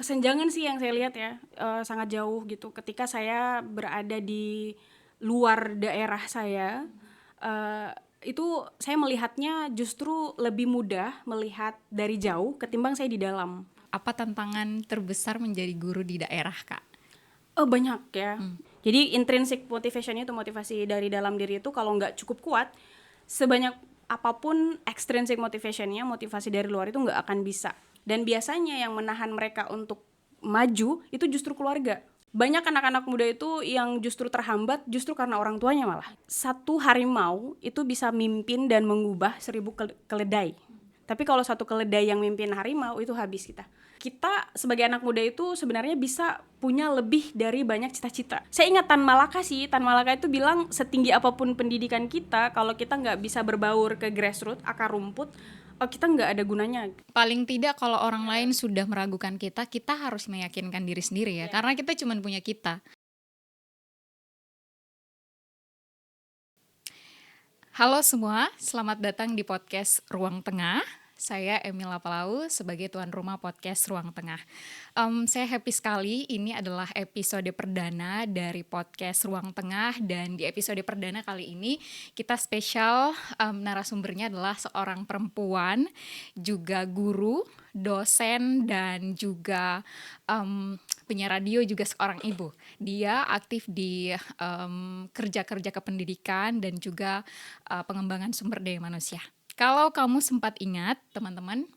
kesenjangan sih yang saya lihat ya, sangat jauh gitu. Ketika saya berada di luar daerah saya, itu saya melihatnya justru lebih mudah melihat dari jauh ketimbang saya di dalam. Apa tantangan terbesar menjadi guru di daerah, Kak? Banyak ya. Jadi intrinsic motivation itu, motivasi dari dalam diri itu kalau nggak cukup kuat, sebanyak apapun extrinsic motivationnya, motivasi dari luar itu nggak akan bisa. Dan biasanya yang menahan mereka untuk maju itu justru keluarga. Banyak anak-anak muda itu yang justru terhambat justru karena orang tuanya malah. Satu harimau itu bisa mimpin dan mengubah 1000 keledai. Tapi kalau satu keledai yang mimpin harimau itu habis kita. Kita sebagai anak muda itu sebenarnya bisa punya lebih dari banyak cita-cita. Saya ingat Tan Malaka sih, Tan Malaka itu bilang setinggi apapun pendidikan kita, kalau kita nggak bisa berbaur ke grassroots, akar rumput, kita nggak ada gunanya. Paling tidak kalau orang lain sudah meragukan kita, kita harus meyakinkan diri sendiri ya, karena kita cuma punya kita. Halo semua, selamat datang di podcast Ruang Tengah. Saya Emila Palau sebagai tuan rumah podcast Ruang Tengah. Saya happy sekali, ini adalah episode perdana dari podcast Ruang Tengah. Dan di episode perdana kali ini kita spesial, narasumbernya adalah seorang perempuan, juga guru, dosen, dan juga penyiar radio, juga seorang ibu. Dia aktif di kerja-kerja kependidikan dan juga pengembangan sumber daya manusia. Kalau kamu sempat ingat, teman-teman,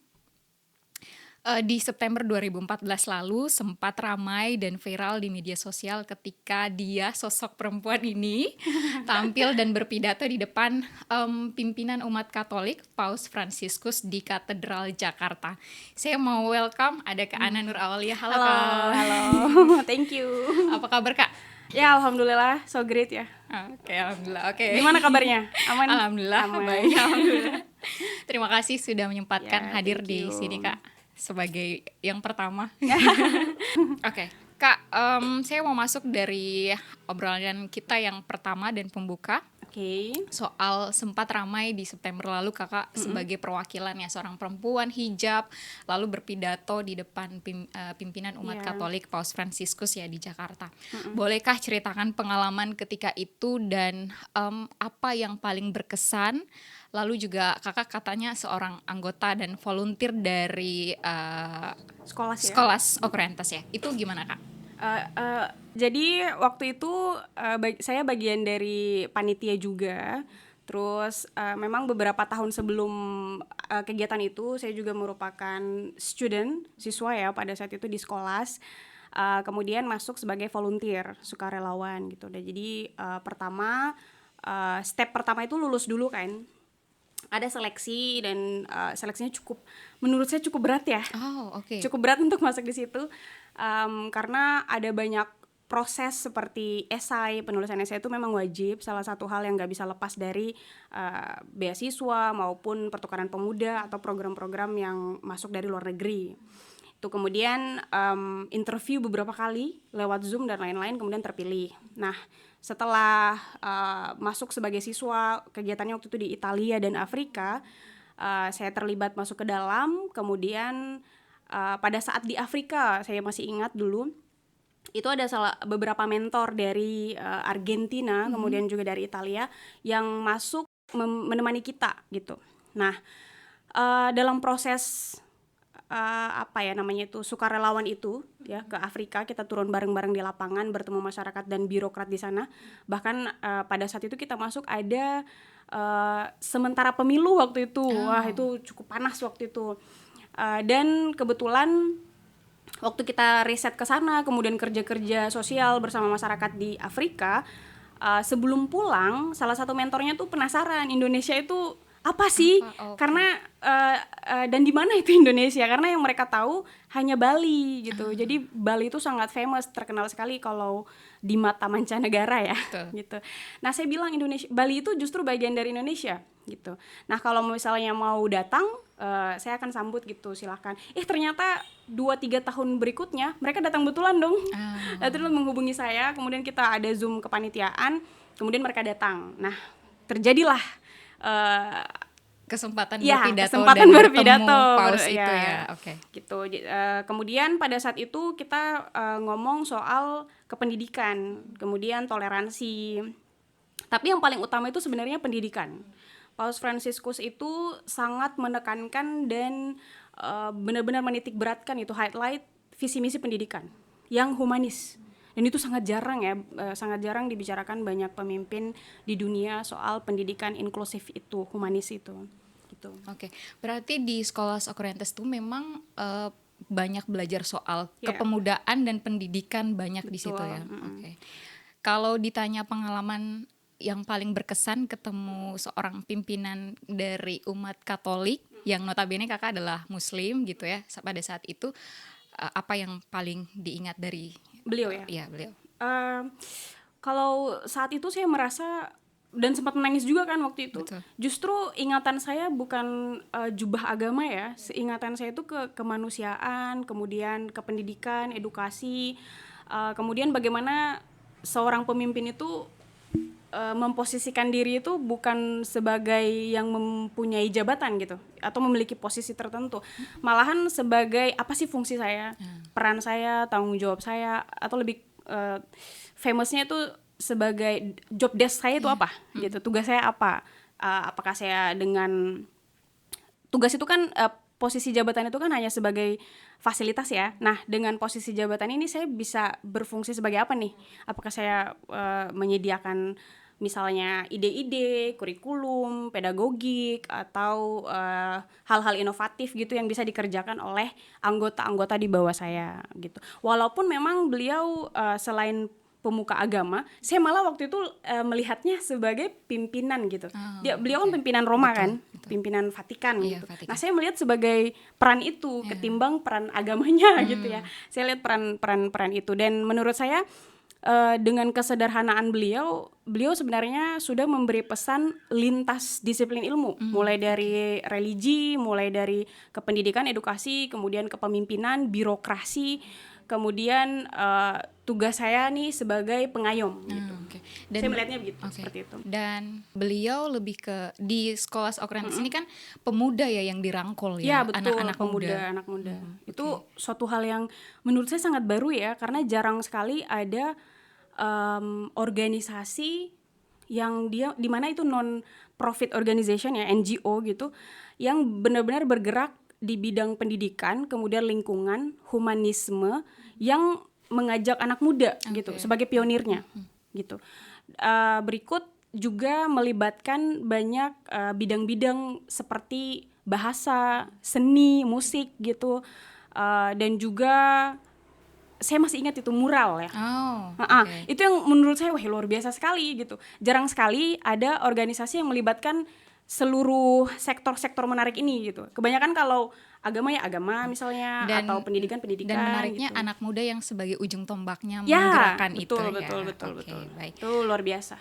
di September 2014 lalu sempat ramai dan viral di media sosial ketika dia, sosok perempuan ini, tampil dan berpidato di depan pimpinan umat Katolik, Paus Fransiskus di Katedral Jakarta. Saya mau welcome, ada Kak Ana Nur Aulia. Halo Kak. Halo, thank you. Apa kabar Kak? Ya alhamdulillah, so great ya. Oke, alhamdulillah. Oke. Gimana kabarnya? Aman? Alhamdulillah, Aman. baik. Alhamdulillah. Terima kasih sudah menyempatkan Ya, hadir thank di you. sini Kak, sebagai yang pertama. Oke, Kak, saya mau masuk dari obrolan kita yang pertama dan pembuka. Oke. Soal sempat ramai di September lalu Kakak sebagai perwakilan ya, seorang perempuan hijab lalu berpidato di depan pimpinan umat Yeah. Katolik Paus Fransiskus ya di Jakarta. Bolehkah ceritakan pengalaman ketika itu dan apa yang paling berkesan? Lalu juga Kakak katanya seorang anggota dan volunteer dari Sekolah sih ya. Scholas Occurrentes ya. Itu gimana Kak? Jadi waktu itu saya bagian dari panitia juga. Terus memang beberapa tahun sebelum kegiatan itu saya juga merupakan siswa ya pada saat itu di sekolah. Kemudian masuk sebagai volunteer, sukarelawan gitu. Dan jadi step pertama itu lulus dulu kan. Ada seleksi dan seleksinya menurut saya cukup berat ya. Oh, oke. Cukup berat untuk masuk di situ karena ada banyak proses seperti esai, penulisan esai itu memang wajib, salah satu hal yang nggak bisa lepas dari beasiswa maupun pertukaran pemuda atau program-program yang masuk dari luar negeri. Itu kemudian interview beberapa kali lewat Zoom dan lain-lain, kemudian terpilih. Nah, setelah masuk sebagai siswa, kegiatannya waktu itu di Italia dan Afrika, saya terlibat masuk ke dalam. Kemudian pada saat di Afrika, saya masih ingat dulu, itu ada beberapa mentor dari Argentina, kemudian juga dari Italia yang masuk menemani kita gitu. Nah, dalam proses sukarelawan itu ya ke Afrika, kita turun bareng-bareng di lapangan, bertemu masyarakat dan birokrat di sana. Bahkan pada saat itu kita masuk ada sementara pemilu waktu itu. Wah, itu cukup panas waktu itu. Dan kebetulan waktu kita riset ke sana, kemudian kerja-kerja sosial bersama masyarakat di Afrika, sebelum pulang salah satu mentornya tuh penasaran Indonesia itu apa sih? Okay. Karena dan di mana itu Indonesia? Karena yang mereka tahu hanya Bali gitu. Jadi Bali itu sangat famous, terkenal sekali kalau di mata mancanegara ya. Gitu. Nah, saya bilang Bali itu justru bagian dari Indonesia gitu. Nah, kalau misalnya mau datang, saya akan sambut gitu, silahkan. Ternyata 2-3 tahun berikutnya mereka datang betulan dong. Terus menghubungi saya, kemudian kita ada Zoom kepanitiaan, kemudian mereka datang. Nah, terjadilah kesempatan Ya, berpidato kesempatan dan berpidato, bertemu paus itu ya. ya. Oke. Gitu. Kemudian pada saat itu kita ngomong soal kependidikan, kemudian toleransi. Tapi yang paling utama itu sebenarnya pendidikan. Paus Fransiskus itu sangat menekankan dan benar-benar menitik beratkan itu highlight visi misi pendidikan yang humanis. Dan itu sangat jarang ya, sangat jarang dibicarakan banyak pemimpin di dunia soal pendidikan inklusif itu, humanis itu. Gitu. Oke. Berarti di Scholas Occurrentes itu memang banyak belajar soal Yeah. kepemudaan dan pendidikan banyak di situ Betul. ya. Oke. Kalau ditanya pengalaman yang paling berkesan ketemu seorang pimpinan dari umat Katolik yang notabene kakak adalah Muslim gitu ya pada saat itu, apa yang paling diingat dari Beliau ya. Iya, beliau. Kalau saat itu saya merasa dan sempat menangis juga kan waktu itu. Betul. Justru ingatan saya bukan jubah agama ya, seingatan saya itu ke kemanusiaan, kemudian ke pendidikan, edukasi, kemudian bagaimana seorang pemimpin itu memposisikan diri itu bukan sebagai yang mempunyai jabatan gitu atau memiliki posisi tertentu, malahan sebagai apa sih fungsi saya, peran saya, tanggung jawab saya, atau lebih famousnya itu sebagai job desk saya itu apa gitu, tugas saya apa, apakah saya dengan tugas itu kan posisi jabatan itu kan hanya sebagai fasilitas ya. Nah, dengan posisi jabatan ini saya bisa berfungsi sebagai apa nih? Apakah saya menyediakan misalnya ide-ide, kurikulum, pedagogik, atau hal-hal inovatif gitu yang bisa dikerjakan oleh anggota-anggota di bawah saya gitu. Walaupun memang beliau selain pemuka agama, saya malah waktu itu melihatnya sebagai pimpinan gitu. Beliau kan pimpinan Roma kan, pimpinan Vatikan gitu. Vatikan. Nah, saya melihat sebagai peran itu ketimbang peran agamanya gitu ya. Saya lihat peran itu, dan menurut saya dengan kesederhanaan beliau sebenarnya sudah memberi pesan lintas disiplin ilmu, mulai dari religi, mulai dari kependidikan, edukasi, kemudian kepemimpinan, birokrasi, kemudian tugas saya nih sebagai pengayom gitu. Dan, saya melihatnya begitu, seperti itu. Dan beliau lebih ke di Scholas Occurrentes ini kan pemuda ya yang dirangkul ya, betul, anak-anak muda. Anak muda. Itu suatu hal yang menurut saya sangat baru ya, karena jarang sekali ada organisasi yang dia di mana itu non profit organization ya, NGO gitu, yang benar-benar bergerak di bidang pendidikan, kemudian lingkungan, humanisme, yang mengajak anak muda gitu sebagai pionirnya gitu. Berikut juga melibatkan banyak bidang-bidang seperti bahasa, seni, musik gitu, dan juga saya masih ingat itu mural ya. Itu yang menurut saya luar biasa sekali gitu. Jarang sekali ada organisasi yang melibatkan seluruh sektor-sektor menarik ini gitu. Kebanyakan kalau agama ya agama misalnya, atau pendidikan. Dan menariknya gitu. Anak muda yang sebagai ujung tombaknya ya, menggerakkan betul, itu betul. Baik. Itu luar biasa.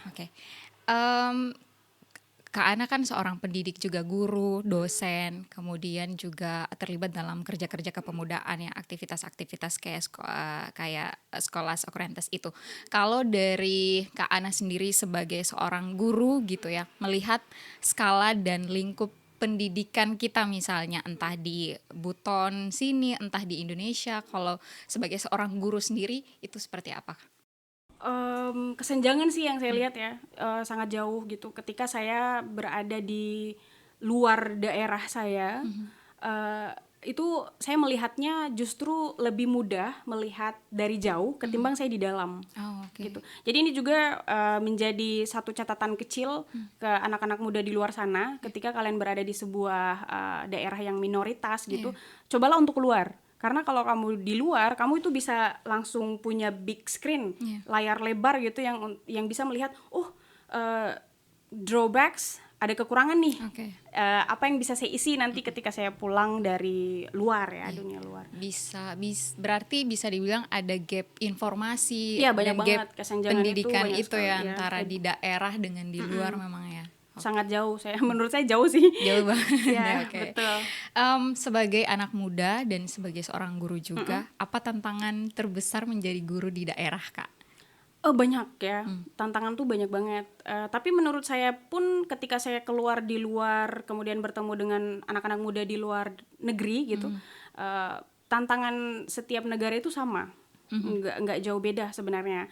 Kak Ana kan seorang pendidik juga, guru, dosen, kemudian juga terlibat dalam kerja-kerja kepemudaan ya, aktivitas-aktivitas kayak Scholas Occurrentes itu. Kalau dari Kak Ana sendiri sebagai seorang guru gitu ya, melihat skala dan lingkup pendidikan kita misalnya, entah di Buton sini, entah di Indonesia, kalau sebagai seorang guru sendiri itu seperti apa? Kesenjangan sih yang saya lihat ya, sangat jauh gitu. Ketika saya berada di luar daerah saya, itu saya melihatnya justru lebih mudah melihat dari jauh ketimbang saya di dalam. Gitu. Jadi ini juga menjadi satu catatan kecil ke anak-anak muda di luar sana, ketika kalian berada di sebuah daerah yang minoritas gitu, cobalah untuk keluar. Karena kalau kamu di luar, kamu itu bisa langsung punya big screen, layar lebar gitu yang bisa melihat, drawbacks, ada kekurangan nih. Apa yang bisa saya isi nanti ketika saya pulang dari luar ya, dunia luar. Berarti bisa dibilang ada gap informasi, banyak dan banget gap pendidikan itu ya, antara di daerah dengan di luar memang ya. Sangat jauh, menurut saya jauh sih. Jauh banget. Betul. Sebagai anak muda dan sebagai seorang guru juga, apa tantangan terbesar menjadi guru di daerah, Kak? Banyak ya, tantangan tuh banyak banget. Tapi menurut saya pun ketika saya keluar di luar, kemudian bertemu dengan anak-anak muda di luar negeri gitu, tantangan setiap negara itu sama, nggak jauh beda sebenarnya.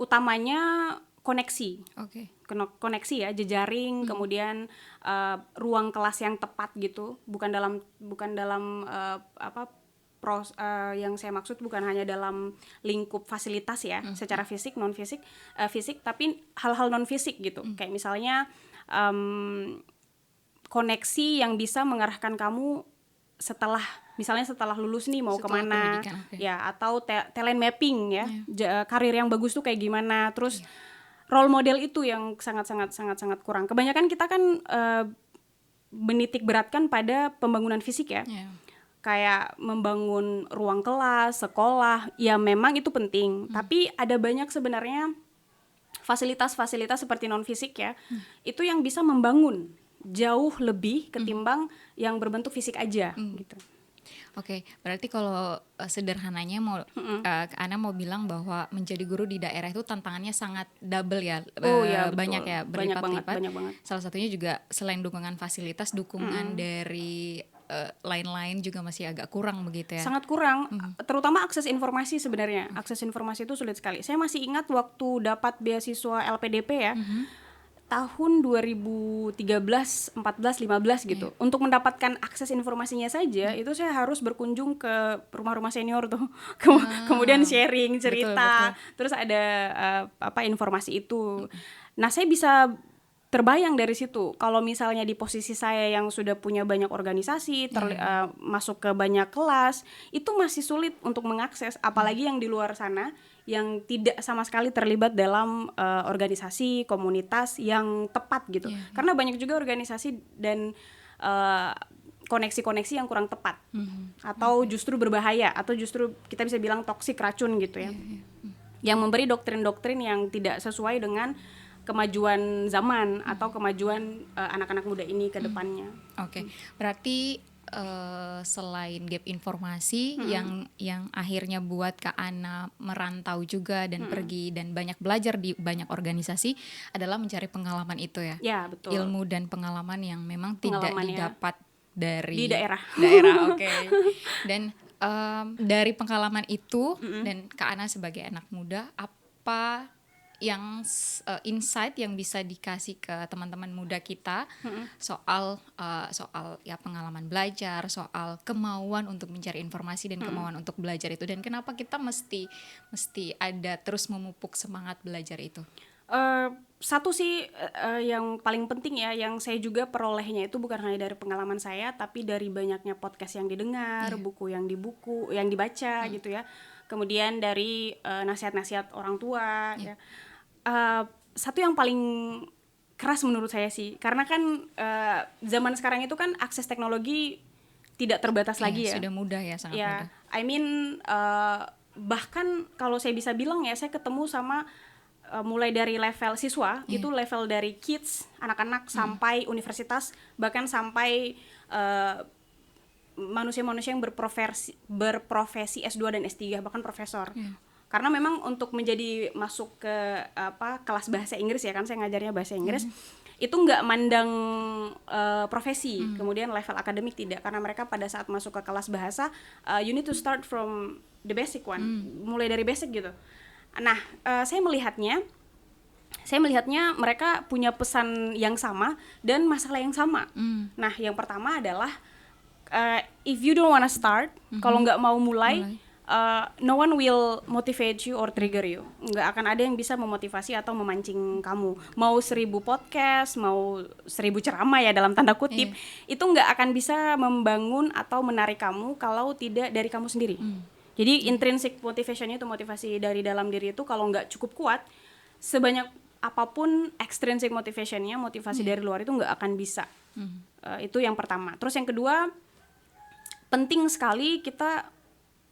Utamanya koneksi, koneksi ya, jejaring, kemudian ruang kelas yang tepat gitu, bukan dalam yang saya maksud bukan hanya dalam lingkup fasilitas ya, secara fisik, non fisik, fisik, tapi hal-hal non fisik gitu, kayak misalnya koneksi yang bisa mengarahkan kamu setelah lulus nih mau kemana, ya, atau talent mapping ya, karir yang bagus tuh kayak gimana, terus role model itu yang sangat kurang. Kebanyakan kita kan menitik beratkan pada pembangunan fisik ya. Kayak membangun ruang kelas, sekolah, ya memang itu penting. Tapi ada banyak sebenarnya fasilitas-fasilitas seperti non fisik ya, itu yang bisa membangun jauh lebih ketimbang yang berbentuk fisik aja gitu. Oke, berarti kalau sederhananya Ana mau bilang bahwa menjadi guru di daerah itu tantangannya sangat double ya, banyak ya, berlipat-lipat. Banyak banget. Salah satunya juga selain dukungan fasilitas, dukungan dari lain-lain juga masih agak kurang begitu ya. Sangat kurang, terutama akses informasi sebenarnya. Akses informasi itu sulit sekali. Saya masih ingat waktu dapat beasiswa LPDP ya. Tahun 2013, 14, 15 gitu. Untuk mendapatkan akses informasinya saja itu saya harus berkunjung ke rumah-rumah senior tuh. Kemudian sharing cerita. Betul. Terus ada informasi itu. Nah, saya bisa terbayang dari situ. Kalau misalnya di posisi saya yang sudah punya banyak organisasi, masuk ke banyak kelas, itu masih sulit untuk mengakses, apalagi yang di luar sana yang tidak sama sekali terlibat dalam organisasi, komunitas yang tepat gitu. Karena banyak juga organisasi dan koneksi-koneksi yang kurang tepat, atau justru berbahaya, atau justru kita bisa bilang toksik, racun gitu ya. Yang memberi doktrin-doktrin yang tidak sesuai dengan kemajuan zaman atau kemajuan anak-anak muda ini ke depannya. Oke. Berarti selain gap informasi yang akhirnya buat Kak Ana merantau juga dan pergi dan banyak belajar di banyak organisasi adalah mencari pengalaman itu ya. Ya, betul. Ilmu dan pengalaman yang memang tidak didapat dari di daerah. Oke. Dan dari pengalaman itu dan Kak Ana sebagai anak muda, apa yang insight yang bisa dikasih ke teman-teman muda kita soal ya pengalaman belajar, soal kemauan untuk mencari informasi dan kemauan untuk belajar itu, dan kenapa kita mesti ada terus memupuk semangat belajar itu? Satu sih yang paling penting ya, yang saya juga perolehnya itu bukan hanya dari pengalaman saya, tapi dari banyaknya podcast yang didengar, buku yang dibaca gitu ya. Kemudian dari nasihat-nasihat orang tua ya. Satu yang paling keras menurut saya sih, karena kan zaman sekarang itu kan akses teknologi tidak terbatas lagi ya. Sudah mudah ya, sangat mudah. I mean bahkan kalau saya bisa bilang ya, saya ketemu sama mulai dari level siswa, itu level dari kids, anak-anak sampai universitas, bahkan sampai manusia-manusia yang berprofesi S2 dan S3, bahkan profesor. Karena memang untuk masuk ke kelas bahasa Inggris ya, kan saya ngajarnya bahasa Inggris, itu nggak mandang profesi, kemudian level akademik tidak, karena mereka pada saat masuk ke kelas bahasa, you need to start from the basic one, mulai dari basic gitu. Nah, saya melihatnya mereka punya pesan yang sama dan masalah yang sama. Nah, yang pertama adalah if you don't wanna start, kalau nggak mau mulai, no one will motivate you or trigger you. Nggak akan ada yang bisa memotivasi atau memancing kamu. Mau 1000 podcast, mau 1000 ceramah ya dalam tanda kutip, itu nggak akan bisa membangun atau menarik kamu kalau tidak dari kamu sendiri. Jadi intrinsic motivation itu, motivasi dari dalam diri itu kalau nggak cukup kuat, sebanyak apapun extrinsic motivationnya, motivasi dari luar itu nggak akan bisa. Itu yang pertama. Terus yang kedua, penting sekali kita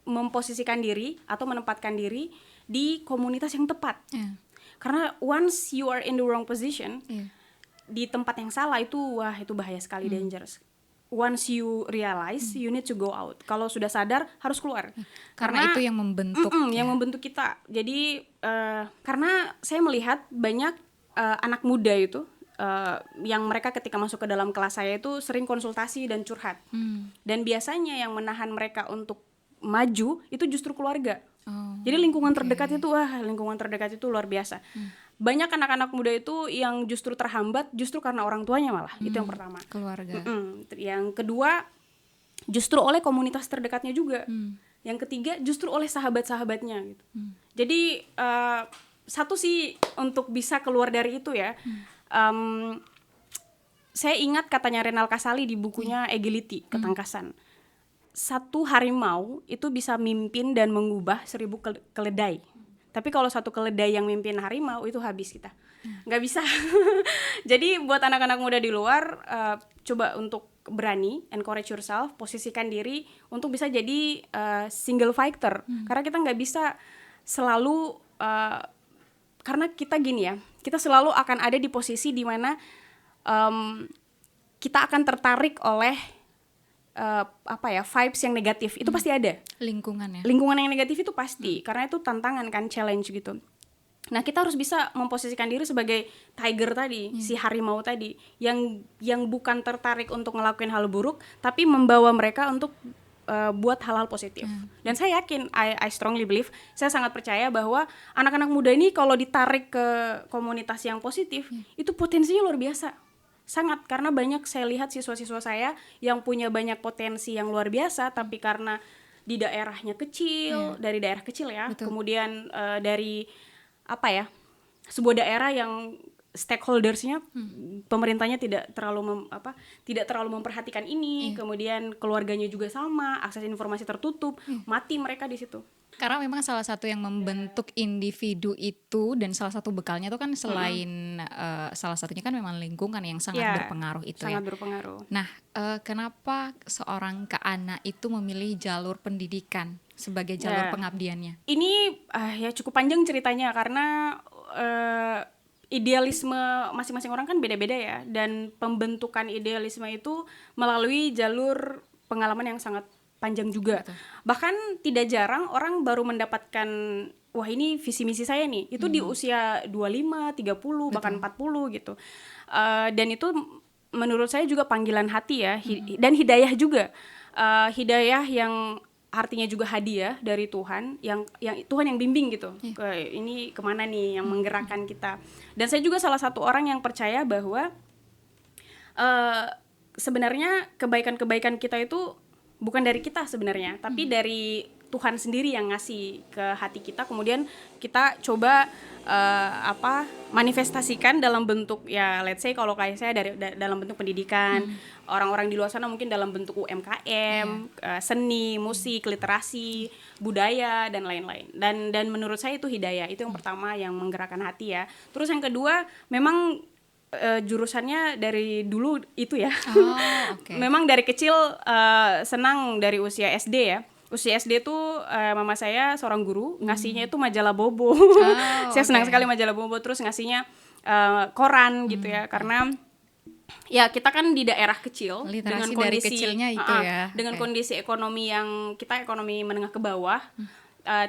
memposisikan diri atau menempatkan diri di komunitas yang tepat. Karena once you are in the wrong position, di tempat yang salah itu bahaya sekali, dangerous. once you realize you need to go out. Kalau sudah sadar harus keluar. Karena itu yang membentuk yang membentuk kita. Jadi karena saya melihat banyak anak muda itu yang mereka ketika masuk ke dalam kelas saya itu sering konsultasi dan curhat. Dan biasanya yang menahan mereka untuk maju itu justru keluarga. Jadi lingkungan terdekat itu luar biasa. Banyak anak-anak muda itu yang justru terhambat justru karena orang tuanya malah. Itu yang pertama. Keluarga. Yang kedua justru oleh komunitas terdekatnya juga. Yang ketiga justru oleh sahabat-sahabatnya gitu. Jadi satu sih untuk bisa keluar dari itu ya. Saya ingat katanya Renal Kasali di bukunya Agility, ketangkasan. Satu harimau itu bisa mimpin dan mengubah 1000 keledai. Tapi kalau satu keledai yang mimpin harimau itu habis kita. Nggak bisa. Jadi buat anak-anak muda di luar, coba untuk berani, encourage yourself, posisikan diri untuk bisa jadi single fighter. Karena kita nggak bisa selalu, karena kita gini ya, kita selalu akan ada di posisi di mana kita akan tertarik oleh vibes yang negatif. Itu pasti ada. Lingkungan yang negatif itu pasti, karena itu tantangan kan, challenge gitu. Nah, kita harus bisa memposisikan diri sebagai tiger tadi, si harimau tadi, yang bukan tertarik untuk ngelakuin hal buruk, tapi membawa mereka untuk buat hal-hal positif. Dan saya yakin, I strongly believe, saya sangat percaya bahwa anak-anak muda ini kalau ditarik ke komunitas yang positif, itu potensinya luar biasa. Sangat, karena banyak saya lihat siswa-siswa saya yang punya banyak potensi yang luar biasa, tapi karena di daerahnya kecil, dari daerah kecil ya, kemudian dari sebuah daerah yang stakeholdersnya, pemerintahnya tidak terlalu memperhatikan ini, kemudian keluarganya juga sama, akses informasi tertutup, mati mereka di situ. Karena memang salah satu yang membentuk individu itu dan salah satu bekalnya itu kan selain salah satunya kan memang lingkungan yang sangat berpengaruh itu. Sangat berpengaruh. Nah, kenapa seorang Kak Ana itu memilih jalur pendidikan sebagai jalur pengabdiannya? Ini ya cukup panjang ceritanya, karena idealisme masing-masing orang kan beda-beda ya, dan pembentukan idealisme itu melalui jalur pengalaman yang sangat panjang juga. Bahkan tidak jarang orang baru mendapatkan, wah ini visi misi saya nih, itu di usia 25, 30, bahkan 40 gitu. Dan itu menurut saya juga panggilan hati ya, dan hidayah juga. Hidayah yang artinya juga hadiah dari Tuhan, yang Tuhan yang bimbing gitu. Ini kemana nih yang menggerakkan kita. Dan saya juga salah satu orang yang percaya bahwa sebenarnya kebaikan-kebaikan kita itu bukan dari kita sebenarnya, tapi dari Tuhan sendiri yang ngasih ke hati kita, kemudian kita coba manifestasikan dalam bentuk, ya let's say kalau kayak saya dalam bentuk pendidikan, orang-orang di luar sana mungkin dalam bentuk UMKM, seni, musik, literasi, budaya dan lain-lain. Dan menurut saya itu hidayah, itu yang pertama yang menggerakkan hati ya. Terus yang kedua, memang jurusannya dari dulu itu ya. Memang dari kecil senang dari usia SD ya. Usia SD tuh mama saya seorang guru, ngasihnya itu majalah Bobo. Saya senang sekali majalah Bobo, terus ngasihnya koran gitu ya, karena ya kita kan di daerah kecil, literasi dengan kondisi dari kecilnya itu dengan kondisi ekonomi yang kita ekonomi menengah ke bawah,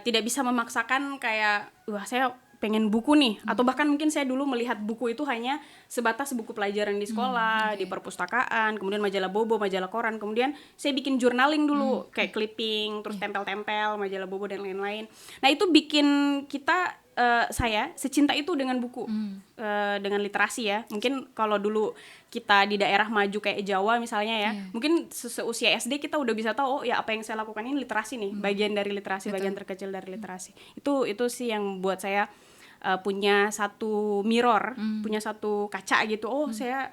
tidak bisa memaksakan kayak wah saya pengen buku nih, atau bahkan mungkin saya dulu melihat buku itu hanya sebatas buku pelajaran di sekolah, di perpustakaan, kemudian majalah Bobo, majalah koran, kemudian saya bikin journaling dulu, kayak clipping, terus tempel-tempel majalah Bobo dan lain-lain. Nah itu bikin kita, saya secinta itu dengan buku, dengan literasi ya. Mungkin kalau dulu kita di daerah maju kayak Jawa misalnya ya, mungkin seusia SD kita udah bisa tahu, oh ya apa yang saya lakukan ini literasi nih, bagian dari literasi, bagian terkecil dari literasi. Itu sih yang buat saya punya satu mirror, punya satu kaca gitu. Oh, saya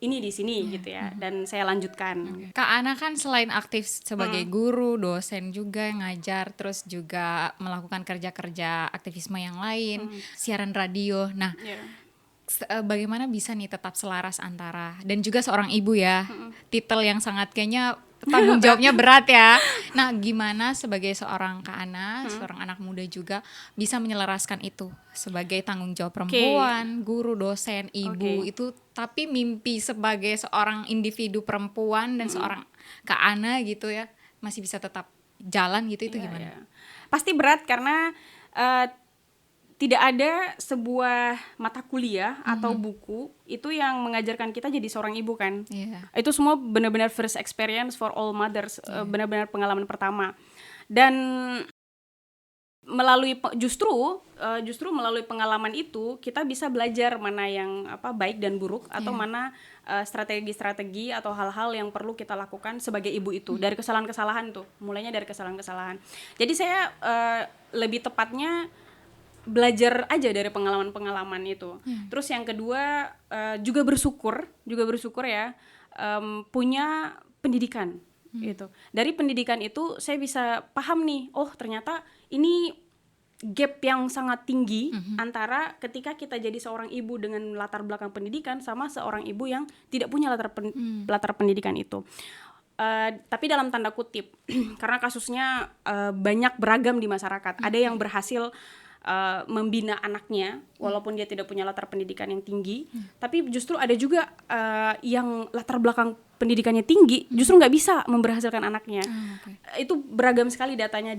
ini di sini gitu ya, dan saya lanjutkan. Kak Ana kan selain aktif sebagai guru, dosen juga ngajar, terus juga melakukan kerja-kerja aktivisme yang lain, siaran radio. Nah, bagaimana bisa nih tetap selaras antara, dan juga seorang ibu ya, titel yang sangat kayaknya tanggung jawabnya berat ya. Nah, gimana sebagai seorang Kak Ana, seorang anak muda juga bisa menyelaraskan itu sebagai tanggung jawab perempuan, guru, dosen, ibu itu, tapi mimpi sebagai seorang individu perempuan dan seorang Kak Ana gitu ya masih bisa tetap jalan gitu, itu gimana? Pasti berat karena tidak ada sebuah mata kuliah atau buku itu yang mengajarkan kita jadi seorang ibu kan. Itu semua benar-benar first experience for all mothers, benar-benar pengalaman pertama. Dan justru melalui pengalaman itu kita bisa belajar mana yang baik dan buruk, atau mana strategi-strategi atau hal-hal yang perlu kita lakukan sebagai ibu itu dari kesalahan-kesalahan tuh, mulainya dari kesalahan-kesalahan. Jadi saya lebih tepatnya belajar aja dari pengalaman-pengalaman itu. Terus yang kedua juga bersyukur ya, punya pendidikan gitu. Dari pendidikan itu saya bisa paham nih, oh ternyata ini gap yang sangat tinggi antara ketika kita jadi seorang ibu dengan latar belakang pendidikan sama seorang ibu yang tidak punya latar pendidikan itu. Tapi dalam tanda kutip karena kasusnya banyak beragam di masyarakat. Ada yang berhasil membina anaknya walaupun dia tidak punya latar pendidikan yang tinggi, tapi justru ada juga yang latar belakang pendidikannya tinggi justru nggak bisa memberhasilkan anaknya. Itu beragam sekali datanya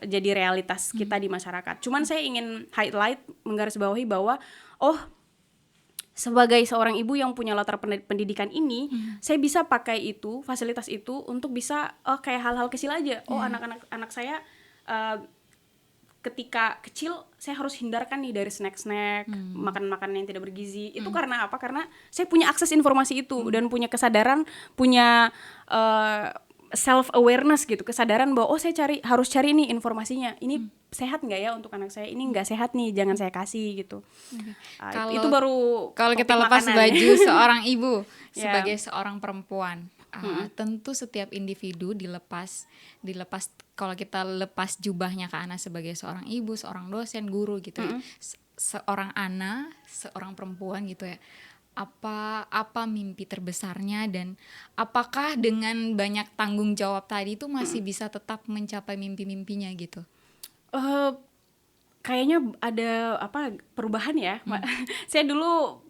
jadi realitas kita di masyarakat. Cuman saya ingin highlight, menggarisbawahi bahwa sebagai seorang ibu yang punya latar pendidikan ini, saya bisa pakai itu, fasilitas itu untuk bisa kayak hal-hal kecil aja. Anak saya ketika kecil saya harus hindarkan nih dari snack-snack, makanan-makanan yang tidak bergizi. Itu karena apa? Karena saya punya akses informasi itu dan punya kesadaran, punya self awareness gitu, kesadaran bahwa saya harus cari nih informasinya. Ini sehat nggak ya untuk anak saya? Ini nggak sehat nih, jangan saya kasih gitu. Itu baru kalau kita lepas baju seorang ibu sebagai seorang perempuan. Tentu setiap individu dilepas kalau kita lepas jubahnya Kak Ana sebagai seorang ibu, seorang dosen, guru gitu ya. Seorang Ana, seorang perempuan gitu ya. Apa mimpi terbesarnya, dan apakah dengan banyak tanggung jawab tadi itu masih bisa tetap mencapai mimpi-mimpinya gitu? Kayaknya ada perubahan ya. Saya dulu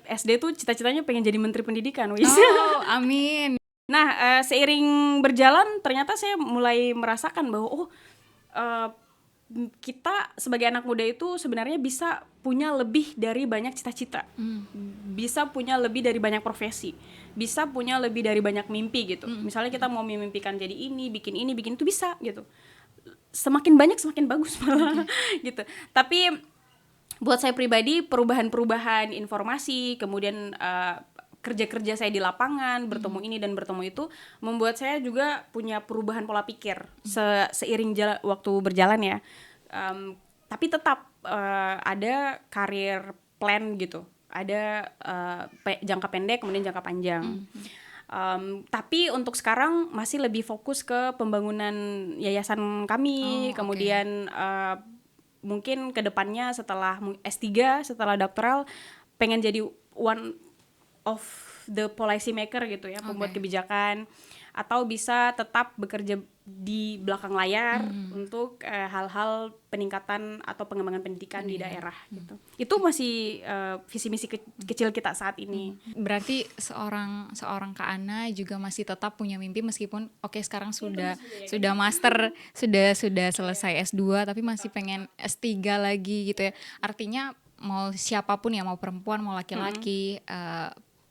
SD tuh cita-citanya pengen jadi menteri pendidikan. Amin. Nah, seiring berjalan ternyata saya mulai merasakan bahwa kita sebagai anak muda itu sebenarnya bisa punya lebih dari banyak cita-cita, bisa punya lebih dari banyak profesi, bisa punya lebih dari banyak mimpi gitu. Misalnya kita mau memimpikan jadi ini, bikin itu bisa gitu. Semakin banyak semakin bagus malah gitu. Tapi buat saya pribadi, perubahan informasi, kemudian kerja-kerja saya di lapangan, bertemu ini dan bertemu itu, membuat saya juga punya perubahan pola pikir seiring waktu berjalan ya. Tapi tetap ada career plan gitu, ada jangka pendek kemudian jangka panjang. Tapi untuk sekarang masih lebih fokus ke pembangunan yayasan kami, kemudian mungkin kedepannya setelah S3, setelah doktoral, pengen jadi one of the policy maker gitu ya, pembuat kebijakan, atau bisa tetap bekerja di belakang layar untuk hal-hal peningkatan atau pengembangan pendidikan di daerah gitu. Itu masih visi misi kecil kita saat ini. Berarti seorang Kak Ana juga masih tetap punya mimpi meskipun sekarang sudah master, sudah selesai S2, tapi masih pengen S3 lagi gitu ya. Artinya mau siapapun ya, mau perempuan mau laki-laki,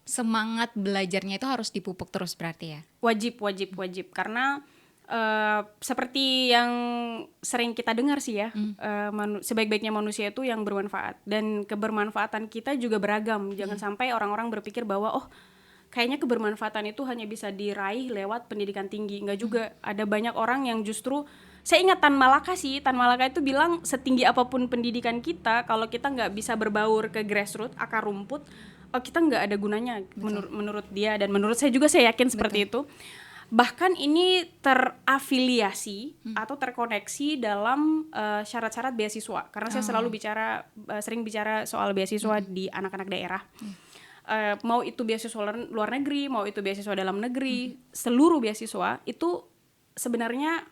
semangat belajarnya itu harus dipupuk terus berarti ya. Wajib karena seperti yang sering kita dengar sih ya, sebaik-baiknya manusia itu yang bermanfaat, dan kebermanfaatan kita juga beragam. Jangan sampai orang-orang berpikir bahwa kayaknya kebermanfaatan itu hanya bisa diraih lewat pendidikan tinggi. Enggak juga, ada banyak orang yang justru, saya ingat Tan Malaka itu bilang setinggi apapun pendidikan kita, kalau kita nggak bisa berbaur ke grassroots, akar rumput, kita nggak ada gunanya menurut dia, dan menurut saya juga, saya yakin seperti itu. Bahkan ini terafiliasi atau terkoneksi dalam syarat-syarat beasiswa, karena saya sering bicara soal beasiswa di anak-anak daerah. mau itu beasiswa luar negeri, mau itu beasiswa dalam negeri, seluruh beasiswa itu sebenarnya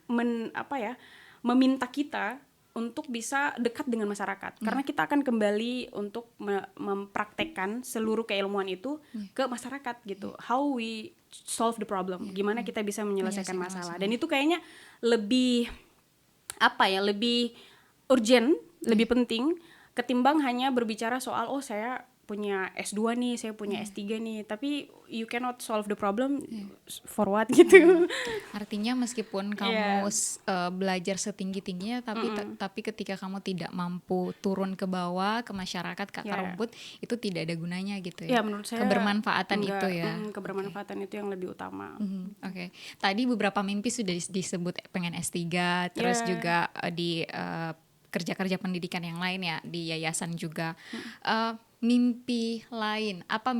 meminta kita untuk bisa dekat dengan masyarakat, karena kita akan kembali untuk mempraktekkan seluruh keilmuan itu ke masyarakat gitu. How we solve the problem, gimana kita bisa menyelesaikan masalah. Dan itu kayaknya lebih lebih urgent, lebih penting ketimbang hanya berbicara soal saya punya S2 nih, saya punya S3 nih, tapi you cannot solve the problem for what gitu. Artinya meskipun kamu belajar setinggi-tingginya, tapi ketika kamu tidak mampu turun ke bawah, ke masyarakat, ke akar rumput, itu tidak ada gunanya gitu ya. Menurut saya kebermanfaatan itu ya. Kebermanfaatan itu yang lebih utama. Oke. Tadi beberapa mimpi sudah disebut, pengen S3, terus juga di kerja-kerja pendidikan yang lain ya, di yayasan juga. Mimpi lain, apa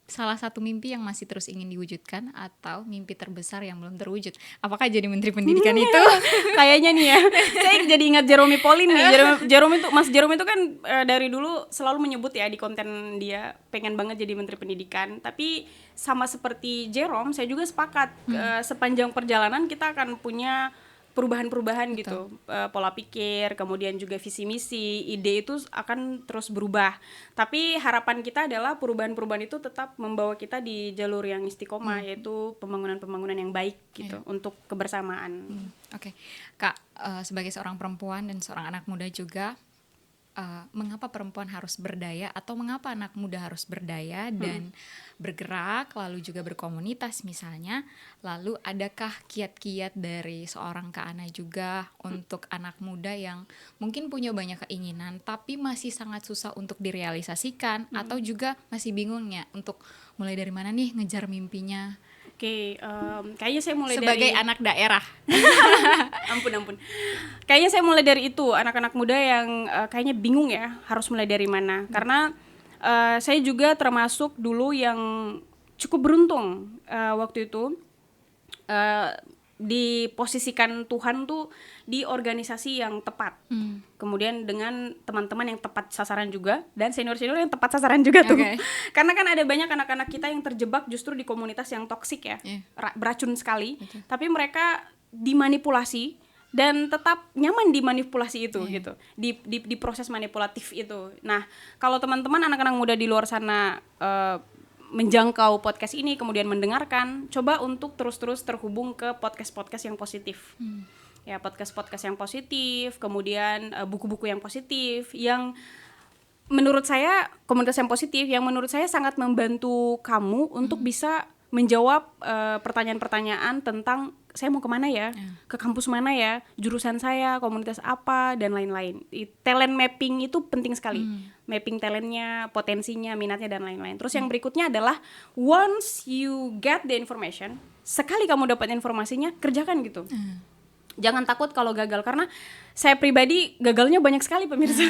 salah satu mimpi yang masih terus ingin diwujudkan, atau mimpi terbesar yang belum terwujud? Apakah jadi menteri pendidikan itu? Kayaknya nih ya, saya jadi ingat Jerome Pauline nih. Mas Jerome itu kan dari dulu selalu menyebut ya di konten dia pengen banget jadi menteri pendidikan. Tapi sama seperti Jerome, saya juga sepakat sepanjang perjalanan kita akan punya perubahan-perubahan gitu, pola pikir, kemudian juga visi misi, ide itu akan terus berubah. Tapi harapan kita adalah perubahan-perubahan itu tetap membawa kita di jalur yang istiqomah, yaitu pembangunan-pembangunan yang baik gitu, untuk kebersamaan. Oke. Kak, sebagai seorang perempuan dan seorang anak muda juga, mengapa perempuan harus berdaya, atau mengapa anak muda harus berdaya dan bergerak, lalu juga berkomunitas misalnya? Lalu adakah kiat-kiat dari seorang Kak Ana juga untuk anak muda yang mungkin punya banyak keinginan tapi masih sangat susah untuk direalisasikan, atau juga masih bingungnya untuk mulai dari mana nih ngejar mimpinya? Oke, kayaknya saya mulai sebagai dari anak daerah. ampun. Kayaknya saya mulai dari itu, anak-anak muda yang kayaknya bingung ya harus mulai dari mana. Karena saya juga termasuk dulu yang cukup beruntung waktu itu diposisikan Tuhan tuh di organisasi yang tepat. Kemudian dengan teman-teman yang tepat sasaran juga, dan senior-senior yang tepat sasaran juga tuh. Karena kan ada banyak anak-anak kita yang terjebak justru di komunitas yang toksik ya, beracun sekali. Tapi mereka dimanipulasi dan tetap nyaman dimanipulasi itu gitu, di proses manipulatif itu. Nah, kalau teman-teman anak-anak muda di luar sana menjangkau podcast ini, kemudian mendengarkan, coba untuk terus-terus terhubung ke podcast-podcast yang positif. Ya, podcast-podcast yang positif, kemudian buku-buku yang positif, yang menurut saya, komunitas yang positif yang menurut saya sangat membantu kamu untuk bisa menjawab pertanyaan-pertanyaan tentang saya mau kemana ya, ke kampus mana ya, jurusan saya, komunitas apa, dan lain-lain. Talent mapping itu penting sekali. Mapping talentnya, potensinya, minatnya, dan lain-lain. Terus yang berikutnya adalah once you get the information, sekali kamu dapat informasinya, kerjakan gitu. Jangan takut kalau gagal, karena saya pribadi gagalnya banyak sekali pemirsa.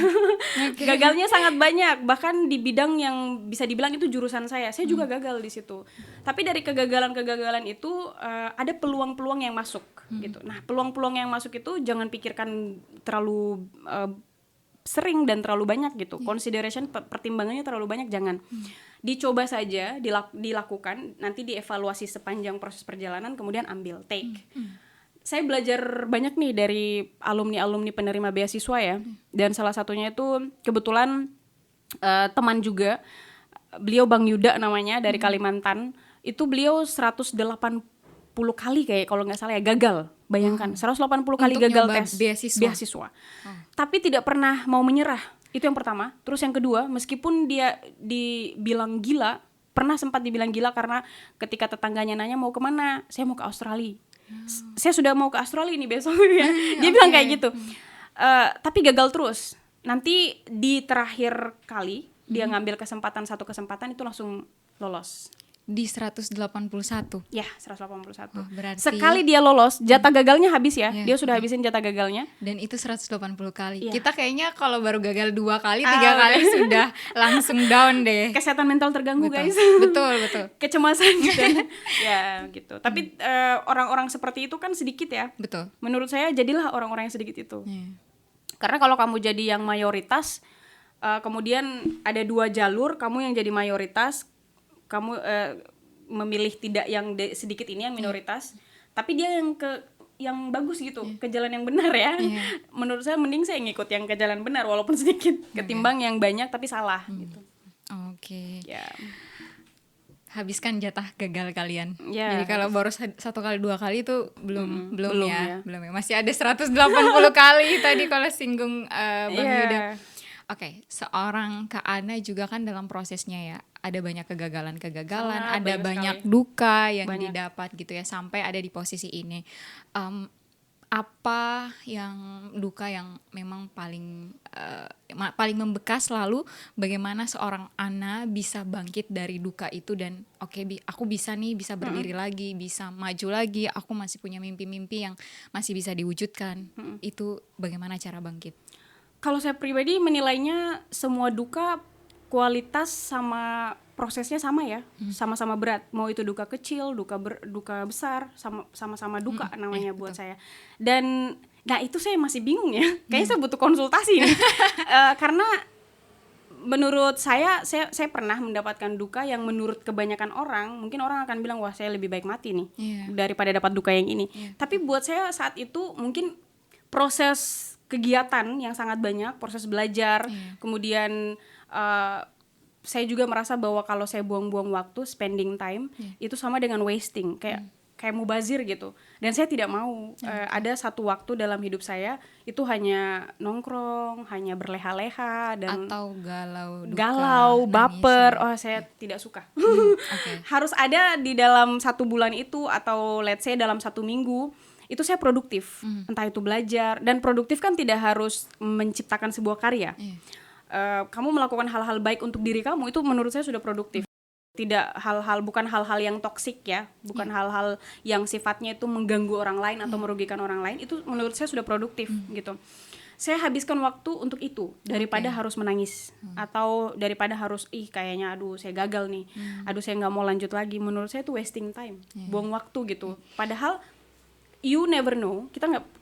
Gagalnya sangat banyak, bahkan di bidang yang bisa dibilang itu jurusan saya juga gagal di situ. Tapi dari kegagalan-kegagalan itu ada peluang-peluang yang masuk gitu. Nah, peluang-peluang yang masuk itu jangan pikirkan terlalu sering dan terlalu banyak gitu. Consideration, pertimbangannya terlalu banyak, jangan. Dicoba saja, dilakukan, nanti dievaluasi sepanjang proses perjalanan, kemudian ambil, take. Saya belajar banyak nih dari alumni-alumni penerima beasiswa ya. Dan salah satunya itu kebetulan teman juga, beliau Bang Yuda namanya, dari Kalimantan. Itu beliau 180 kali kayak kalau nggak salah ya gagal. Bayangkan, 180 kali untuk gagal tes beasiswa. Tapi tidak pernah mau menyerah. Itu yang pertama. Terus yang kedua, meskipun dia dibilang gila, pernah sempat dibilang gila karena ketika tetangganya nanya mau kemana, saya mau ke Australia. Saya sudah mau ke Australia nih besok ya. Dia bilang kayak gitu. Tapi gagal terus. Nanti di terakhir kali dia ngambil satu kesempatan itu langsung lolos. Di 181. Ya, 181. Berarti sekali dia lolos, jatah gagalnya habis ya. Dia sudah habisin jatah gagalnya. Dan itu 180 kali. Kita kayaknya kalau baru gagal 2 kali, 3 kali sudah langsung down deh. Kesehatan mental terganggu, guys. Betul. Kecemasan gitu. Ya, gitu. Tapi orang-orang seperti itu kan sedikit ya. Betul. Menurut saya jadilah orang-orang yang sedikit itu. Karena kalau kamu jadi yang mayoritas, kemudian ada 2 jalur, kamu yang jadi mayoritas, kamu memilih tidak yang sedikit ini yang minoritas, tapi dia yang bagus gitu, ke jalan yang benar ya. Menurut saya mending saya ngikut yang ke jalan benar walaupun sedikit, ketimbang yang banyak tapi salah gitu. Oke. Ya. Habiskan jatah gagal kalian. Ya. Jadi kalau baru 1 kali 2 kali itu belum ya. Masih ada 180 kali tadi kalau singgung Bang Yuda. Oke, seorang Kak Ana juga kan dalam prosesnya ya, ada banyak kegagalan, ada banyak duka yang didapat gitu ya, sampai ada di posisi ini. Apa yang duka yang memang paling membekas, lalu bagaimana seorang Ana bisa bangkit dari duka itu dan aku bisa berdiri lagi, bisa maju lagi, aku masih punya mimpi-mimpi yang masih bisa diwujudkan. Itu bagaimana cara bangkit? Kalau saya pribadi menilainya semua duka kualitas sama prosesnya sama ya, sama-sama berat. Mau itu duka kecil, duka besar, sama-sama duka namanya buat saya. Dan nah itu saya masih bingung ya. Kayaknya saya butuh konsultasi nih. Karena menurut saya pernah mendapatkan duka yang menurut kebanyakan orang, mungkin orang akan bilang wah saya lebih baik mati nih daripada dapat duka yang ini. Tapi buat saya saat itu mungkin proses kegiatan yang sangat banyak, proses belajar, kemudian saya juga merasa bahwa kalau saya buang-buang waktu, spending time, itu sama dengan wasting, kayak mubazir gitu. Dan saya tidak mau ada satu waktu dalam hidup saya itu hanya nongkrong, hanya berleha-leha dan atau galau, baper. Saya tidak suka. Harus ada di dalam 1 bulan itu atau let's say dalam 1 minggu itu saya produktif, entah itu belajar, dan produktif kan tidak harus menciptakan sebuah karya. Kamu melakukan hal-hal baik untuk diri kamu, itu menurut saya sudah produktif. Bukan hal-hal yang toksik ya, bukan hal-hal yang sifatnya itu mengganggu orang lain atau merugikan orang lain, itu menurut saya sudah produktif gitu. Saya habiskan waktu untuk itu daripada harus menangis atau daripada harus kayaknya aduh saya gagal nih, aduh saya nggak mau lanjut lagi. Menurut saya itu wasting time, buang waktu gitu. Padahal you never know,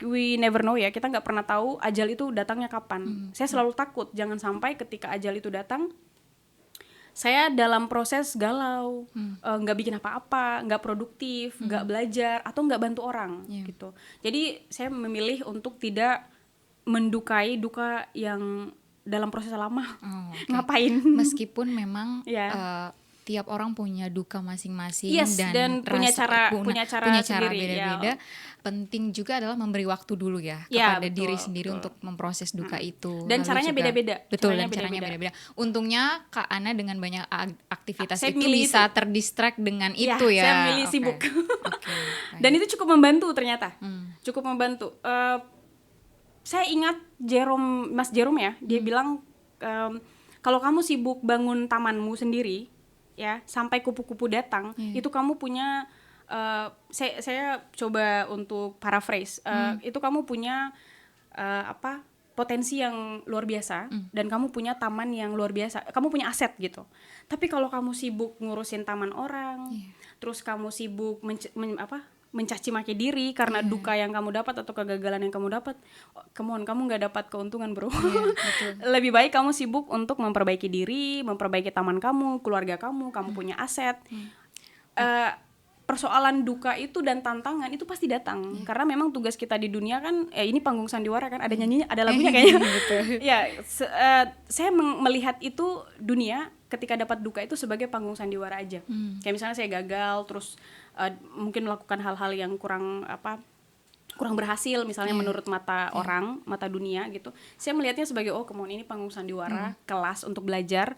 we never know ya, kita nggak pernah tahu ajal itu datangnya kapan. Saya selalu takut jangan sampai ketika ajal itu datang saya dalam proses galau, nggak bikin apa-apa, nggak produktif, nggak belajar atau nggak bantu orang gitu. Jadi saya memilih untuk tidak mendukai duka yang dalam proses lama. Ngapain? Meskipun memang tiap orang punya duka masing-masing dan punya cara sendiri, beda-beda. Penting juga adalah memberi waktu dulu ya kepada diri sendiri untuk memproses duka itu. Dan caranya beda-beda. Betul, dan caranya beda-beda. Untungnya Kak Ana dengan banyak aktivitas itu bisa terdistract dengan itu ya. Saya milih sibuk. Dan itu cukup membantu ternyata. Cukup membantu. Saya ingat Mas Jerome ya, dia bilang kalau kamu sibuk bangun tamanmu sendiri ya, sampai kupu-kupu datang, itu kamu punya saya coba untuk paraphrase, itu kamu punya potensi yang luar biasa, dan kamu punya taman yang luar biasa, kamu punya aset gitu. Tapi kalau kamu sibuk ngurusin taman orang, terus kamu sibuk mencaci maki diri karena duka yang kamu dapat atau kegagalan yang kamu dapat, kamu nggak dapat keuntungan bro. Lebih baik kamu sibuk untuk memperbaiki diri, memperbaiki taman kamu, keluarga kamu punya aset. Persoalan duka itu dan tantangan itu pasti datang, karena memang tugas kita di dunia kan, ini panggung sandiwara kan, ada nyanyinya, ada lagunya kayaknya. Saya melihat itu dunia ketika dapat duka itu sebagai panggung sandiwara aja. Kayak misalnya saya gagal, terus mungkin melakukan hal-hal yang kurang berhasil misalnya menurut mata orang, mata dunia gitu. Saya melihatnya sebagai ini panggung sandiwara, kelas untuk belajar.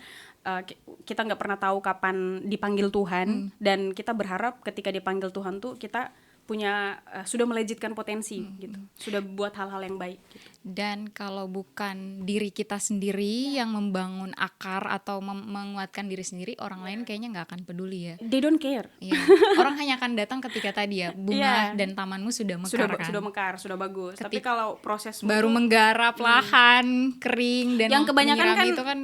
Kita nggak pernah tahu kapan dipanggil Tuhan, dan kita berharap ketika dipanggil Tuhan tuh kita punya sudah melejitkan potensi gitu, sudah buat hal-hal yang baik gitu. Dan kalau bukan diri kita sendiri yang membangun akar atau menguatkan diri sendiri, orang lain kayaknya nggak akan peduli ya. They don't care. Orang hanya akan datang ketika tadi ya bunga dan tamanmu sudah mekar, sudah mekar, sudah bagus. Tapi kalau proses baru menggarap lahan kering dan yang kebanyakan kan itu kan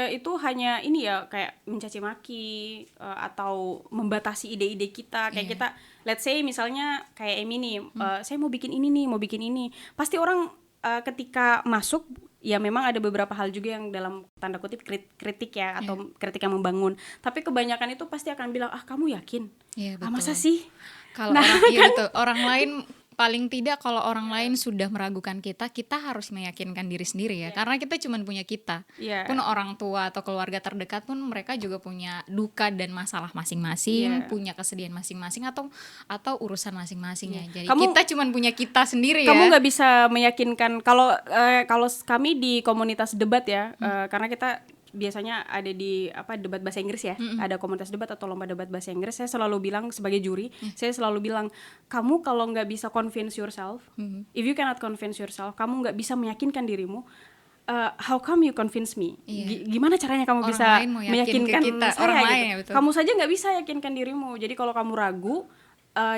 itu hanya ini ya, kayak mencaci maki atau membatasi ide-ide kita, kayak kita let's say misalnya kayak Emi nih, saya mau bikin ini nih, mau bikin ini. Pasti orang ketika masuk ya memang ada beberapa hal juga yang dalam tanda kutip kritik ya, atau kritik yang membangun. Tapi kebanyakan itu pasti akan bilang, kamu yakin? Iya, Masa betul. sih? Kalau betul. Orang lain, paling tidak kalau orang lain sudah meragukan kita harus meyakinkan diri sendiri ya. Karena kita cuma punya kita. Pun orang tua atau keluarga terdekat pun mereka juga punya duka dan masalah masing-masing, punya kesedihan masing-masing atau urusan masing-masing ya. Jadi kita cuma punya kita sendiri ya. Kamu nggak bisa meyakinkan. Kalau kami di komunitas debat ya, karena kita biasanya ada di debat bahasa Inggris ya, ada komunitas debat atau lomba debat bahasa Inggris. Saya selalu bilang sebagai juri, saya selalu bilang, kamu kalau nggak bisa convince yourself, if you cannot convince yourself, kamu nggak bisa meyakinkan dirimu, how come you convince me? Gimana caranya kamu orang bisa meyakinkan kita, saya orang gitu? lain ya, betul. Kamu saja nggak bisa yakinkan dirimu. Jadi kalau kamu ragu,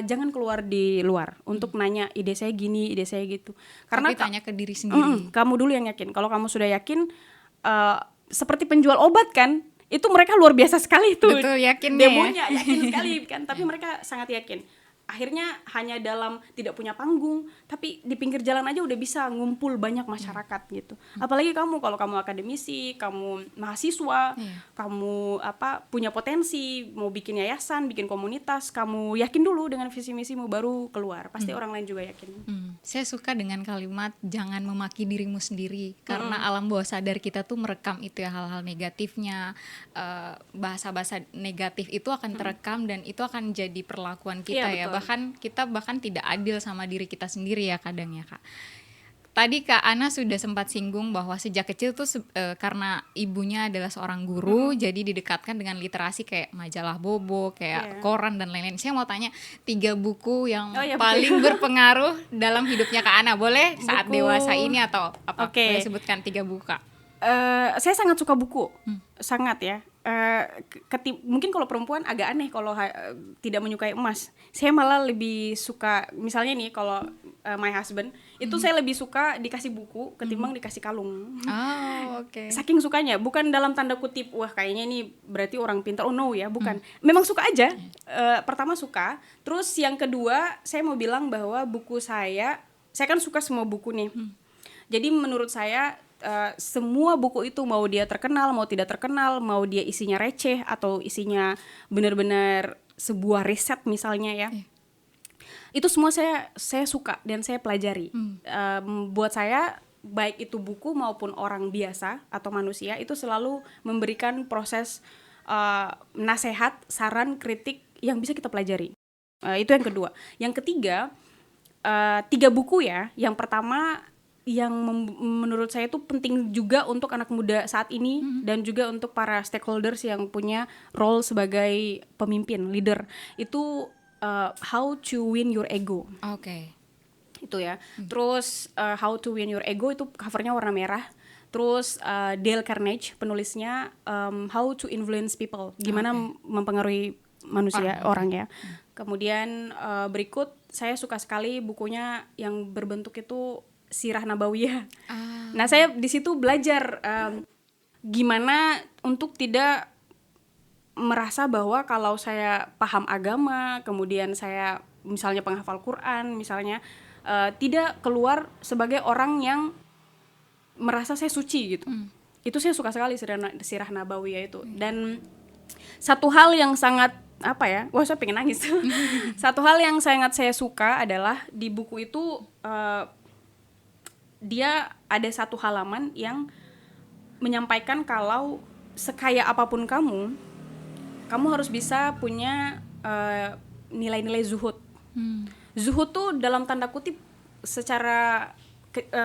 jangan keluar di luar untuk nanya ide saya gini, ide saya gitu. Karena tapi tanya ke diri sendiri. Kamu dulu yang yakin. Kalau kamu sudah yakin, seperti penjual obat kan, itu mereka luar biasa sekali tuh. Betul, yakinnya demonya yakin sekali kan, tapi mereka sangat yakin. Akhirnya hanya dalam tidak punya panggung, tapi di pinggir jalan aja udah bisa ngumpul banyak masyarakat gitu. Apalagi kamu, kalau kamu akademisi, kamu mahasiswa, kamu punya potensi, mau bikin yayasan, bikin komunitas, kamu yakin dulu dengan visi misimu baru keluar. Pasti orang lain juga yakin. Saya suka dengan kalimat jangan memaki dirimu sendiri, karena alam bawah sadar kita tuh merekam itu ya, hal-hal negatifnya, bahasa-bahasa negatif itu akan terekam dan itu akan jadi perlakuan kita ya. Bahkan kita tidak adil sama diri kita sendiri ya kadang ya Kak. Tadi Kak Ana sudah sempat singgung bahwa sejak kecil tuh karena ibunya adalah seorang guru, jadi didekatkan dengan literasi kayak majalah Bobo, kayak koran dan lain-lain. Saya mau tanya 3 buku yang paling berpengaruh dalam hidupnya Kak Ana. Boleh saat dewasa ini atau apa? Boleh sebutkan 3 buku Kak. Saya sangat suka buku, sangat ya. Mungkin kalau perempuan agak aneh kalau tidak menyukai emas. Saya malah lebih suka, misalnya nih kalau my husband itu saya lebih suka dikasih buku ketimbang dikasih kalung. Saking sukanya, bukan dalam tanda kutip wah kayaknya ini berarti orang pintar. Oh no ya, bukan. Memang suka aja. Pertama suka, terus yang kedua saya mau bilang bahwa buku saya kan suka semua buku nih. Jadi menurut saya semua buku itu, mau dia terkenal mau tidak terkenal, mau dia isinya receh atau isinya benar-benar sebuah riset misalnya ya, itu semua saya suka dan saya pelajari. Buat saya baik itu buku maupun orang biasa atau manusia itu selalu memberikan proses nasihat, saran, kritik yang bisa kita pelajari. Itu yang kedua. Yang ketiga, 3 buku ya. Yang pertama yang menurut saya itu penting juga untuk anak muda saat ini dan juga untuk para stakeholders yang punya role sebagai pemimpin, leader, itu How to Win Your Ego. Itu ya. Terus How to Win Your Ego itu covernya warna merah. Terus Dale Carnegie penulisnya How to Influence People, gimana mempengaruhi manusia, orang ya. Kemudian berikut saya suka sekali bukunya yang berbentuk itu Sirah Nabawiyah. Nah, saya di situ belajar gimana untuk tidak merasa bahwa kalau saya paham agama, kemudian saya misalnya penghafal Quran, misalnya tidak keluar sebagai orang yang merasa saya suci gitu. Itu saya suka sekali Sirah Nabawiyah itu. Dan satu hal yang sangat saya pengen nangis. Satu hal yang sangat saya suka adalah di buku itu dia ada satu halaman yang menyampaikan kalau sekaya apapun kamu harus bisa punya nilai-nilai zuhud. Zuhud tuh dalam tanda kutip secara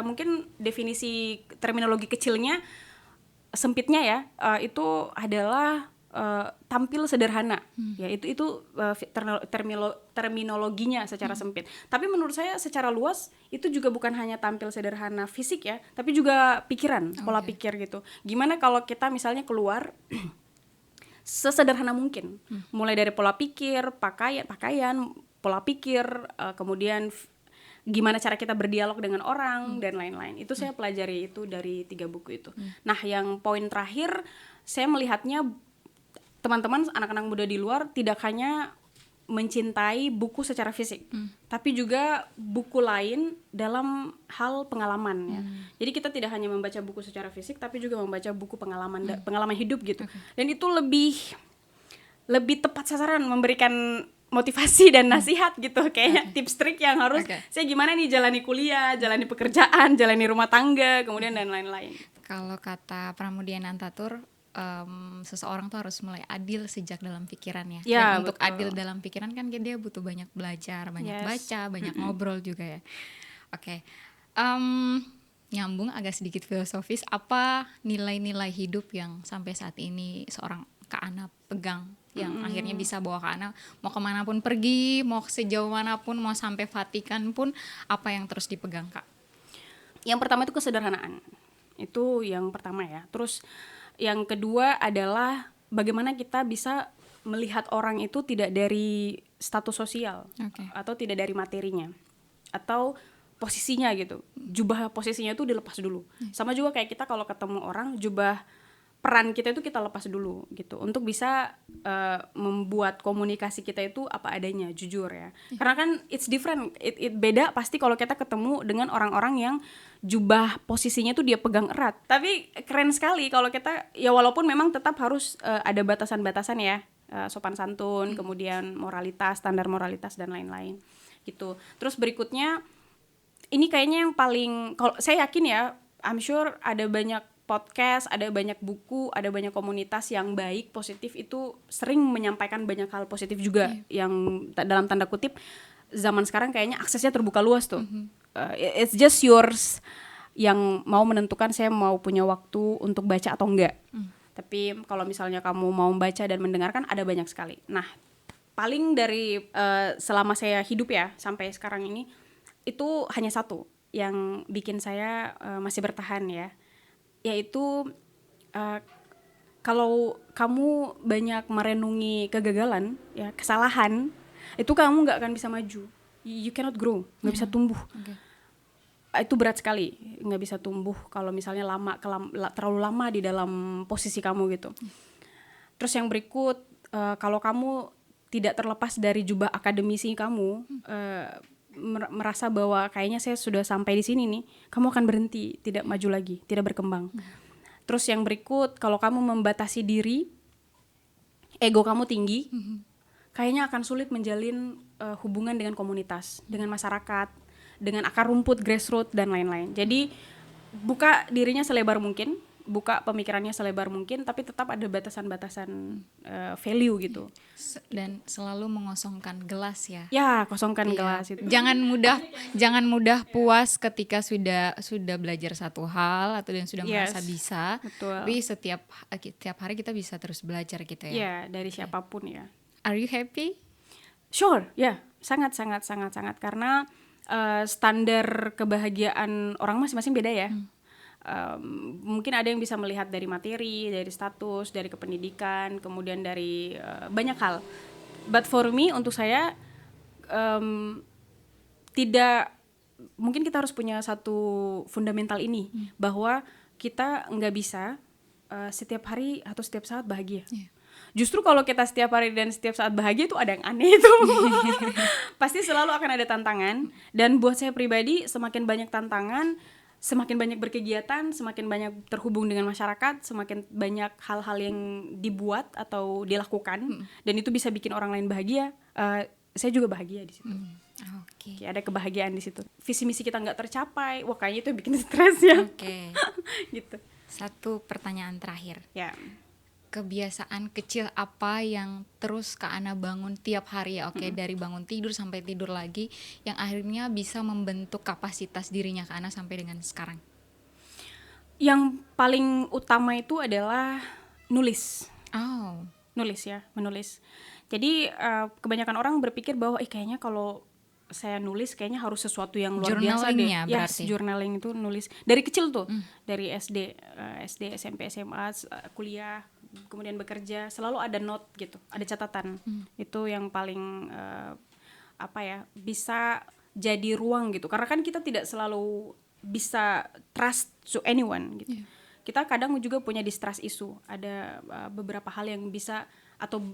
mungkin definisi terminologi kecilnya, sempitnya ya, itu adalah tampil sederhana. Ya itu terminologinya secara sempit. Tapi menurut saya secara luas itu juga bukan hanya tampil sederhana fisik ya, tapi juga pikiran, pola pikir gitu. Gimana kalau kita misalnya keluar sesederhana mungkin, mulai dari pola pikir, pakaian, pola pikir, kemudian gimana cara kita berdialog dengan orang dan lain-lain. Itu saya pelajari itu dari 3 buku itu. Nah, yang poin terakhir, saya melihatnya teman-teman anak-anak muda di luar tidak hanya mencintai buku secara fisik, tapi juga buku lain dalam hal pengalaman ya. Jadi kita tidak hanya membaca buku secara fisik, tapi juga membaca buku pengalaman pengalaman hidup gitu. Dan itu lebih tepat sasaran, memberikan motivasi dan nasihat gitu, kayaknya tips trik yang harus saya gimana nih jalani kuliah, jalani pekerjaan, jalani rumah tangga, kemudian dan lain-lain. Kalau kata Pramudia Nantatur, seseorang tuh harus mulai adil sejak dalam pikirannya. Ya, Dan untuk betul. adil dalam pikiran kan dia butuh banyak belajar, banyak baca, banyak ngobrol juga ya. Oke. Nyambung agak sedikit filosofis, apa nilai-nilai hidup yang sampai saat ini seorang Kak Ana pegang, yang akhirnya bisa bawa Kak Ana mau kemanapun pergi, mau sejauh manapun, mau sampai Vatikan pun, apa yang terus dipegang Kak? Yang pertama itu kesederhanaan, itu yang pertama ya. Terus yang kedua adalah bagaimana kita bisa melihat orang itu tidak dari status sosial, atau tidak dari materinya, atau posisinya gitu. Jubah posisinya itu dilepas dulu. Sama juga kayak kita kalau ketemu orang, jubah peran kita itu kita lepas dulu gitu, untuk bisa membuat komunikasi kita itu apa adanya, jujur ya. Karena kan it's different, it beda pasti kalau kita ketemu dengan orang-orang yang jubah posisinya tuh dia pegang erat. Tapi keren sekali kalau kita, ya walaupun memang tetap harus ada batasan-batasan ya, sopan santun, kemudian moralitas, standar moralitas dan lain-lain gitu. Terus berikutnya, ini kayaknya yang paling, kalau saya yakin ya, I'm sure ada banyak podcast, ada banyak buku, ada banyak komunitas yang baik, positif, itu sering menyampaikan banyak hal positif juga, yang dalam tanda kutip zaman sekarang kayaknya aksesnya terbuka luas tuh. It's just yours yang mau menentukan saya mau punya waktu untuk baca atau enggak. Tapi kalau misalnya kamu mau membaca dan mendengarkan, ada banyak sekali. Nah, paling dari selama saya hidup ya sampai sekarang ini, itu hanya satu yang bikin saya masih bertahan ya, yaitu kalau kamu banyak merenungi kegagalan ya, kesalahan, itu kamu nggak akan bisa maju. You cannot grow, nggak bisa tumbuh. Itu berat sekali, nggak bisa tumbuh kalau misalnya terlalu lama di dalam posisi kamu gitu. Terus yang berikut, kalau kamu tidak terlepas dari jubah akademisi kamu, merasa bahwa kayaknya saya sudah sampai di sini nih, kamu akan berhenti, tidak maju lagi, tidak berkembang. Terus yang berikut, kalau kamu membatasi diri, ego kamu tinggi, kayaknya akan sulit menjalin hubungan dengan komunitas, dengan masyarakat, dengan akar rumput, grassroots dan lain-lain. Jadi buka dirinya selebar mungkin, buka pemikirannya selebar mungkin, tapi tetap ada batasan-batasan value gitu. Dan selalu mengosongkan gelas ya. Ya, kosongkan gelas itu. Jangan mudah puas ketika sudah belajar satu hal atau dan sudah merasa bisa. Betul. Tapi setiap hari kita bisa terus belajar gitu ya. Ya, dari siapapun ya. Are you happy? Sure, ya, sangat karena standar kebahagiaan orang masing-masing beda ya. Mungkin ada yang bisa melihat dari materi, dari status, dari kependidikan, kemudian dari banyak hal. But for me, untuk saya tidak, mungkin kita harus punya satu fundamental ini, bahwa kita nggak bisa setiap hari atau setiap saat bahagia. Justru kalau kita setiap hari dan setiap saat bahagia, itu ada yang aneh itu. Pasti selalu akan ada tantangan. Dan buat saya pribadi, semakin banyak tantangan, semakin banyak berkegiatan, semakin banyak terhubung dengan masyarakat, semakin banyak hal-hal yang dibuat atau dilakukan, dan itu bisa bikin orang lain bahagia. Saya juga bahagia di situ. Ada kebahagiaan di situ. Visi misi kita nggak tercapai, wah kayaknya itu bikin stres ya. Gitu. Satu pertanyaan terakhir. Ya. Kebiasaan kecil apa yang terus Kak Ana bangun tiap hari ya, dari bangun tidur sampai tidur lagi, yang akhirnya bisa membentuk kapasitas dirinya Kak Ana sampai dengan sekarang? Yang paling utama itu adalah nulis. Menulis. Jadi kebanyakan orang berpikir bahwa kayaknya kalau saya nulis kayaknya harus sesuatu yang luar biasa deh. Berarti. Journaling itu nulis dari kecil tuh, dari SD, SMP, SMA, kuliah, kemudian bekerja, selalu ada note gitu, ada catatan. Itu yang paling bisa jadi ruang gitu. Karena kan kita tidak selalu bisa trust to anyone gitu. Kita kadang juga punya distrust issue. Ada beberapa hal yang bisa atau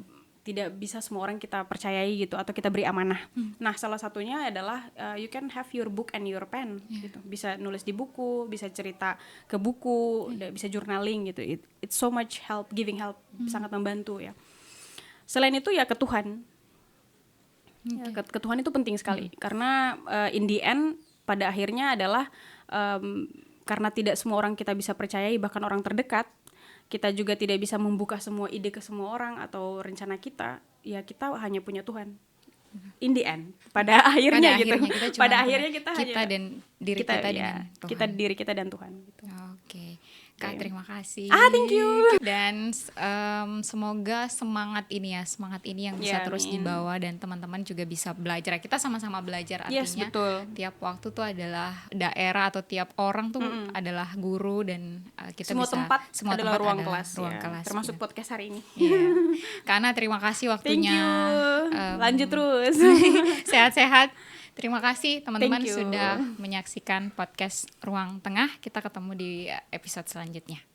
tidak bisa semua orang kita percayai gitu atau kita beri amanah. Nah, salah satunya adalah you can have your book and your pen gitu. Bisa nulis di buku, bisa cerita ke buku, bisa journaling gitu. It's so much help, giving help, sangat membantu ya. Selain itu ya ke Tuhan. Ya, ke Tuhan itu penting sekali karena in the end pada akhirnya adalah karena tidak semua orang kita bisa percayai, bahkan orang terdekat, kita juga tidak bisa membuka semua ide ke semua orang atau rencana kita, ya kita hanya punya Tuhan. In the end, pada akhirnya gitu. Pada akhirnya kita hanya dan diri kita dengan Tuhan. Kita diri kita dan Tuhan gitu. Oke. Kak, terima kasih. Thank you. Dan semoga semangat ini yang bisa terus dibawa dan teman-teman juga bisa belajar. Kita sama-sama belajar, artinya betul. Tiap waktu tuh adalah daerah atau tiap orang tuh adalah guru dan kita semua bisa tempat adalah ruang kelas, ya. termasuk podcast hari ini. Karena terima kasih waktunya. Thank you. Lanjut terus. Sehat-sehat. Terima kasih teman-teman sudah menyaksikan podcast Ruang Tengah. Kita ketemu di episode selanjutnya.